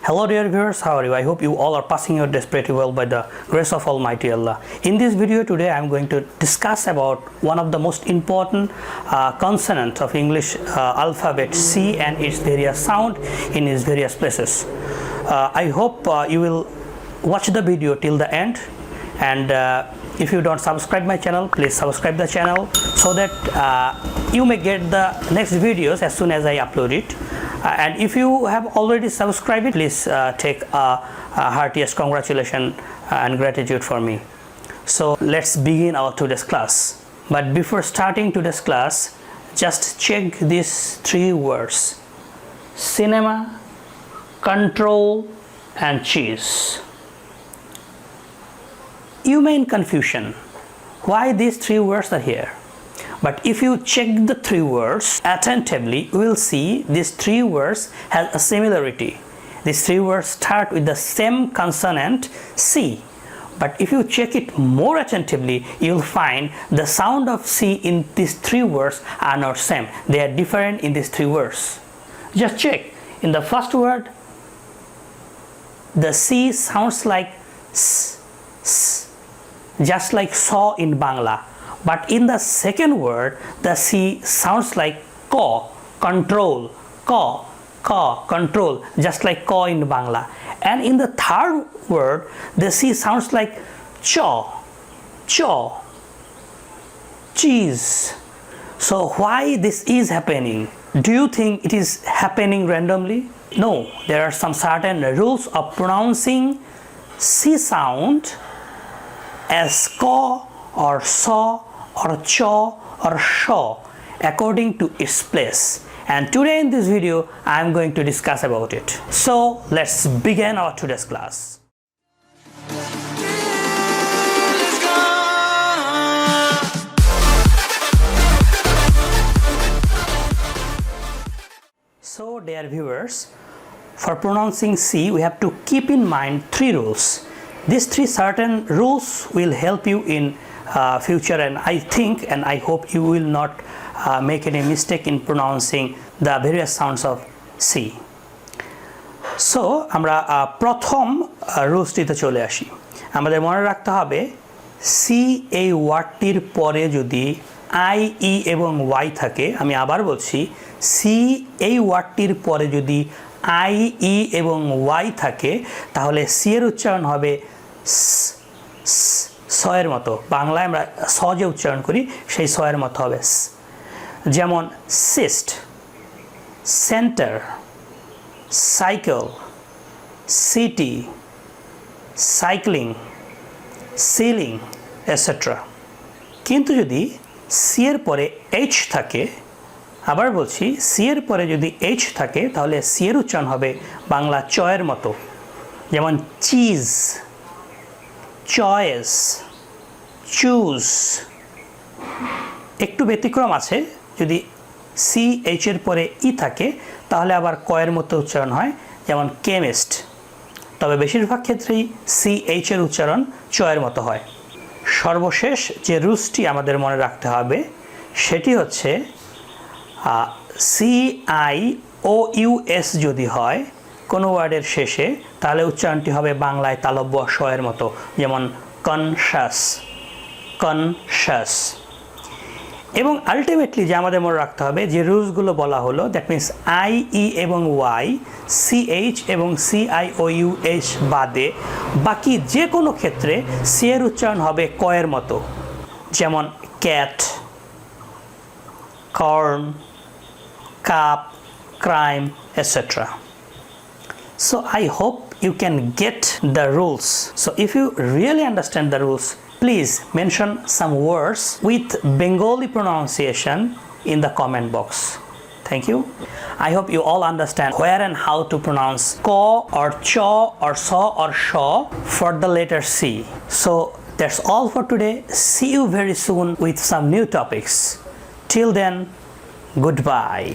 Hello dear viewers, how are you? I hope you all are passing your days pretty well by the grace of Almighty Allah. In this video today I am going to discuss about one of the most important consonant of English alphabet C and its various sound in its various places. I hope you will watch the video till the end, and if you don't subscribe my channel, please subscribe the channel so that you may get the next videos as soon as I upload it. And if you have already subscribed, please take a heartiest congratulations and gratitude for me. So let's begin our today's class. But before starting today's class, just check these three words: cinema, control, and cheese. You may in confusion why these three words are here. But if you check the three words attentively, you will see these three words have a similarity. These three words start with the same consonant C. But if you check it more attentively, you will find the sound of C in these three words are not same. They are different in these three words. Just check. In the first word, the C sounds like S, S, just like saw in Bangla. But in the second word, the C sounds like K, control, K, control, just like K in Bangla. And in the third word, the C sounds like chaw, cheese. So why this is happening? Do you think it is happening randomly? No, there are some certain rules of pronouncing C sound as K or saw or chaw or shaw according to its place. And today in this video I am going to discuss about it. So let's begin our today's class. So dear viewers, for pronouncing C we have to keep in mind three rules. These three certain rules will help you in future, and I think and I hope you will not make any mistake in pronouncing the various sounds of C. So আমরা প্রথম রুলসটিতে চলে আসি। আমাদের মনে রাখতে হবে C এই ওয়ার্ডটির পরে যদি আই ই এবং ওয়াই থাকে, আমি আবার বলছি সি এই ওয়ার্ডটির পরে যদি আই ই এবং ওয়াই থাকে তাহলে সি এর উচ্চারণ হবে স এর মতো। বাংলায় আমরা স যে উচ্চারণ করি সেই স এর মতো হবে। যেমন cyst, centre, cycle, city, cycling, ceiling etcetera. কিন্তু যদি সি এর পরে এইচ থাকে, আবার বলছি সি এর পরে যদি এইচ থাকে তাহলে সি এর উচ্চারণ হবে বাংলা চ এর মতো। যেমন চিজ, চয়েস, চুজ। একটু ব্যতিক্রম আছে, যদি সি এইচ এর পরে ই থাকে তাহলে আবার ক এর মতো উচ্চারণ হয়, যেমন কেমিস্ট। তবে বেশিরভাগ ক্ষেত্রেই সি এইচ এর উচ্চারণ চ এর মতো হয়। সর্বশেষ যে রুলসটি আমাদের মনে রাখতে হবে সেটি হচ্ছে C I O U S যদি হয় কোনো ওয়ার্ডের শেষে তাহলে উচ্চারণটি হবে বাংলায় তালব্য শ এর মতো, যেমন কনশাস, কনশাস। এবং আলটিমেটলি যে আমাদের মনে রাখতে হবে যে রুলসগুলো বলা হলো, দ্যাট মিন্স আই ই এবং ওয়াই, সি এইচ এবং C I O U H বাদে বাকি যে কোনো ক্ষেত্রে সি এর উচ্চারণ হবে ক এর মতো, যেমন cat, corn, cup, crime etcetera. So I hope you can get the rules. So if you really understand the rules, please mention some words with Bengali pronunciation in the comment box. Thank you. I hope you all understand where and how to pronounce ko or cho or so or sho for the letter C. So that's all for today. See you very soon with some new topics. Till then, goodbye.